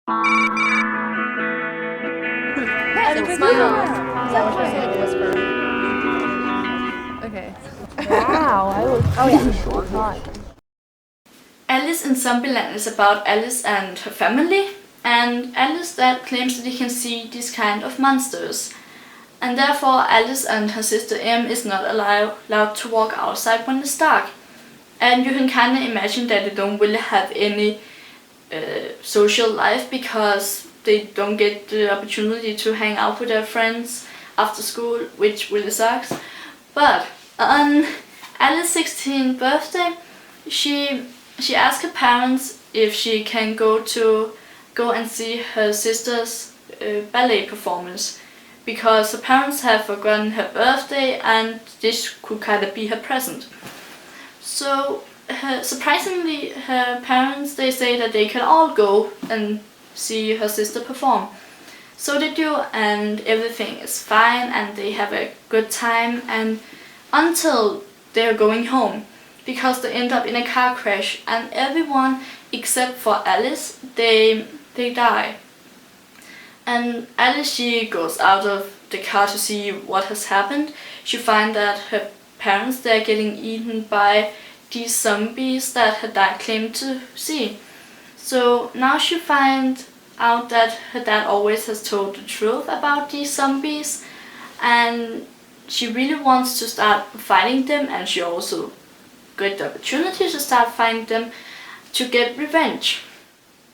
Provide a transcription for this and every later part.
Smile. Whisper. Okay. Wow, I was short time. Alice in Zombieland is about Alice and her family, and Alice that claims that he can see these kind of monsters. And therefore Alice and her sister Em is not allowed to walk outside when it's dark. And you can kind of imagine that they don't really have any social life because they don't get the opportunity to hang out with their friends after school, which really sucks. But on Alice's 16th birthday, she asked her parents if she can go and see her sister's ballet performance, because her parents have forgotten her birthday and this could kind of be her present. So surprisingly, her parents, they say that they can all go and see her sister perform. So they do, and everything is fine and they have a good time, and until they're going home, because they end up in a car crash and everyone except for Alice, they die. And Alice, she goes out of the car to see what has happened. She finds that her parents, they're getting eaten by these zombies that her dad claimed to see. So now she finds out that her dad always has told the truth about these zombies, and she really wants to start fighting them, and she also got the opportunity to start fighting them to get revenge.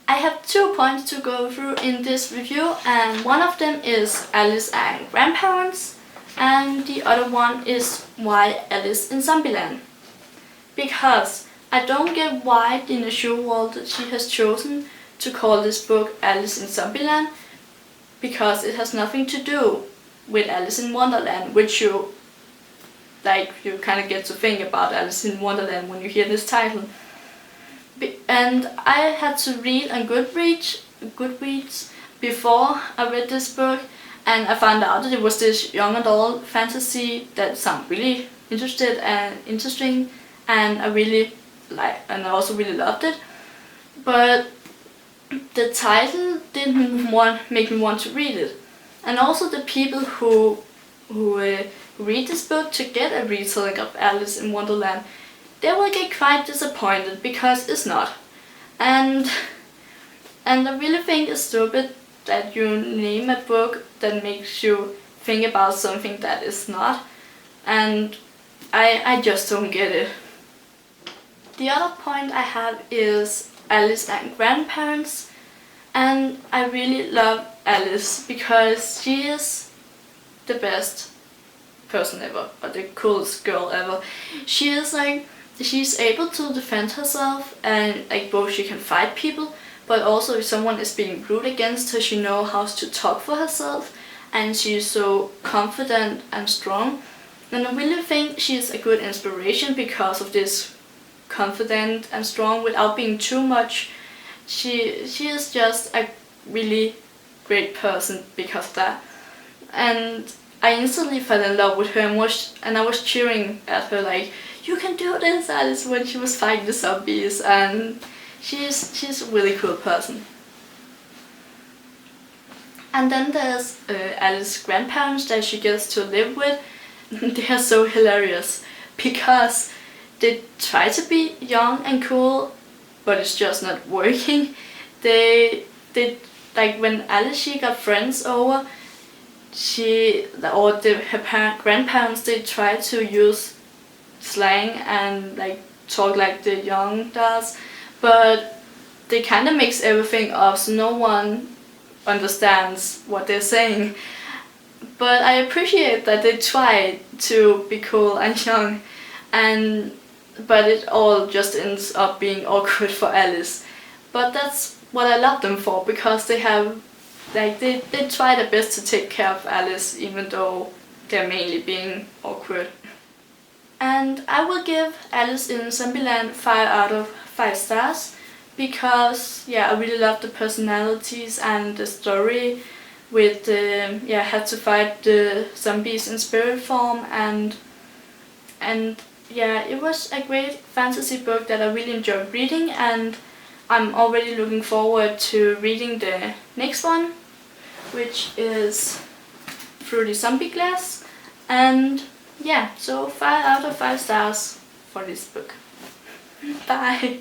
I have 2 points to go through in this review, and one of them is Alice and grandparents, and the other one is why Alice in Zombieland. Because I don't get why Gena Showalter she has chosen to call this book Alice in Zombieland, because it has nothing to do with Alice in Wonderland, which you kind of get to think about Alice in Wonderland when you hear this title. And I had to read on Goodreads before I read this book, and I found out that it was this young adult fantasy that sounded really interesting, and I also really loved it. But the title didn't make me want to read it. And also the people who read this book to get a retelling of Alice in Wonderland, they will get quite disappointed because it's not. And I really think it's stupid that you name a book that makes you think about something that is not. And I just don't get it. The other point I have is Alice and grandparents, and I really love Alice because she is the best person ever, or the coolest girl ever. She's able to defend herself, and both she can fight people, but also if someone is being rude against her, she knows how to talk for herself, and she's so confident and strong. And I really think she's a good inspiration because of this confident and strong without being too much. She is just a really great person because of that. And I instantly fell in love with her and I was cheering at her like, you can do this, Alice, when she was fighting the zombies, and she's a really cool person. And then there's Alice's grandparents that she gets to live with. They are so hilarious because they try to be young and cool, but it's just not working. They when Alice she got friends over, her grandparents, they try to use slang and talk like the young does, but they kind of mix everything up, so no one understands what they're saying. But I appreciate that they try to be cool and young, but it all just ends up being awkward for Alice. But that's what I love them for, because they have they try their best to take care of Alice, even though they're mainly being awkward. And I will give Alice in Zombieland 5 out of 5 stars, because I really love the personalities and the story with had to fight the zombies in spirit form, and it was a great fantasy book that I really enjoyed reading, and I'm already looking forward to reading the next one, which is Through the Zombie Glass. And yeah, so 5 out of 5 stars for this book. Bye!